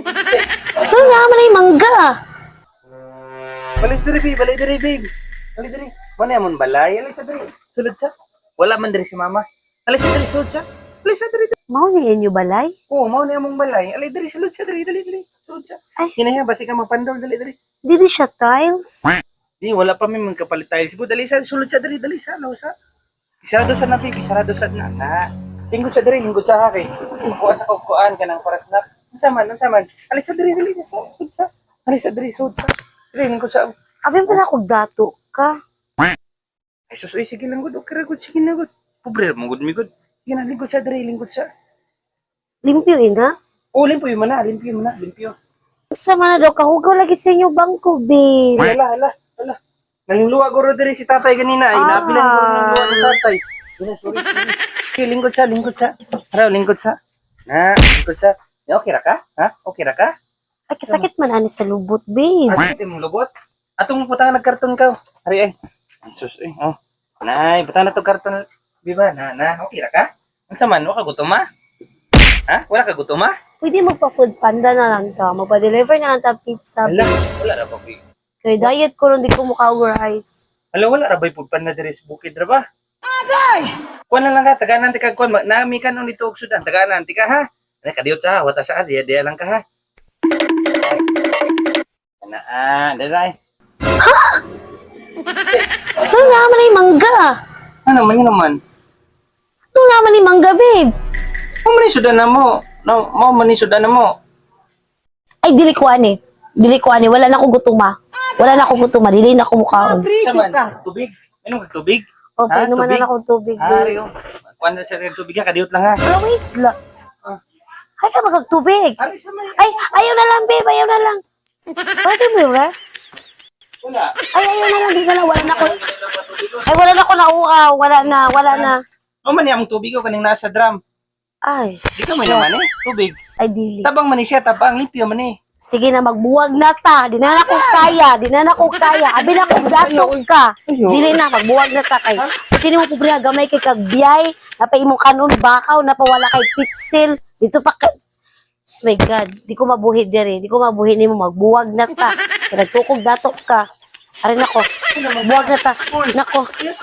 Ito naman ay mangga. Balis diri, babe. Balay diri, babe. Balay diri. Mana amon balay? Alay sa diri. Sulod siya. Wala man diri si mama. Alay sa diri, sulod siya. Alay sa diri. Mao ni inyo balay? Oo, mao na among balay. Alay diri, sulod siya diri, dali, dali. Sulod siya. Ay. Kinaya, basi ka magpandol, dali, dali. Dili siya tiles. Di, wala pa may magkapalit tayo. Siguro, dali sa, sulod siya dali, dali sa, sa. Isarado sa na, babe. Isarado sa na. Lingkod siya diri, lingkod siya ha, kay. Kuha sa kukuan ka ng para snacks. Ansaman, ansaman. Alay sa diri, dali, sa, sulod siya. Alay sa diri, sulod siya. Diri, lingkod siya. Abi pala kog dato ka. Ay, susoy, sige lang, good. Okay, good. Sige na, good. Pobre, mo good, mi good. Sige na, lingkod siya diri, lingkod siya. Limpyo ina. Oh, limpyo mo na, limpyo mo na, limpyo. Sa man daw kahugaw lagi sa inyo bangko, babe. Hala, hala, hala. Nangluwa ko rin diri si tatay ganina. Ay, napilan ko rin ng luwa ni tatay. Sorry, sorry. Okay, lingkod siya, lingkod siya. Araw, lingkod siya. Lingkod siya. Okay ra ka? Ha? Okay ra ka? Ay, kasakit man ani sa lubot, babe. Sakit mong lubot? Atong putang nagkarton ka. Ari ay. Ay, sus, oh. Nay, butang na to karton. Di ba? Okay ra ka? Unsa man, wa ka gutom ha? Ha? Wala ka gutom ha? Pwede magpa-food panda na lang ta. Magpa-deliver na lang ta pizza. Wala, wala ra pa ko. Kaya diet ko rin, di ko mukha-rice. Hala, wala ra bay pud pan na diri sa bukid ra ba? Agay! Kuan na lang ka, taganan ti kag kuan, nami ka nung dito og sudan, taganan ti ka ha. Ano ka diot sa, wata sa dia lang ka ha. Dai. Ito naman ay mangga. Ano man yun naman? Ito naman ay mangga, babe. Mo man ni sudan na mo. No, mo man ni sudan na mo. Ay, dili ko ani. Dili ko ani. Wala na akong gutuma. Wala na akong gutuma. Dili na akong mukhaon. Saman, tubig. Anong kag tubig? O, painuman na akong tubig, Ari babe. oh. Kuan na sa kag tubig ka kadiot lang ha. Ah, wait lang. Ay, ka magkagtubig. Ari sa may. Ay, ayaw na lang, babe. Ayaw na lang. Pwede mo yung ref? Wala. Ay, ayaw na lang. Di ka na. Wala na ako. Ay, wala na ako nauuaw. Wala na. O man ni among tubig ko kaning nasa drum. Ay, Di ka may naman tubig. ay, dili. Tabang man ni siya, tabang limpyo man eh. Sige na, magbuwag na ta. Di na ko kaya. Di na ko kaya. Abi na ko dato ka. Dili na, magbuwag na ta kay. Sino mo pobre gamay kay kagbiyay. Napay mo kanon bakaw. Napawala kay pixel. Dito pa ka. Oh my God. Di ko mabuhi diri. Di ko mabuhi ni mo. Magbuwag na ta. Kaya nagtukog dato ka. Arin ako. Magbuwag na ta. Nako. Yes.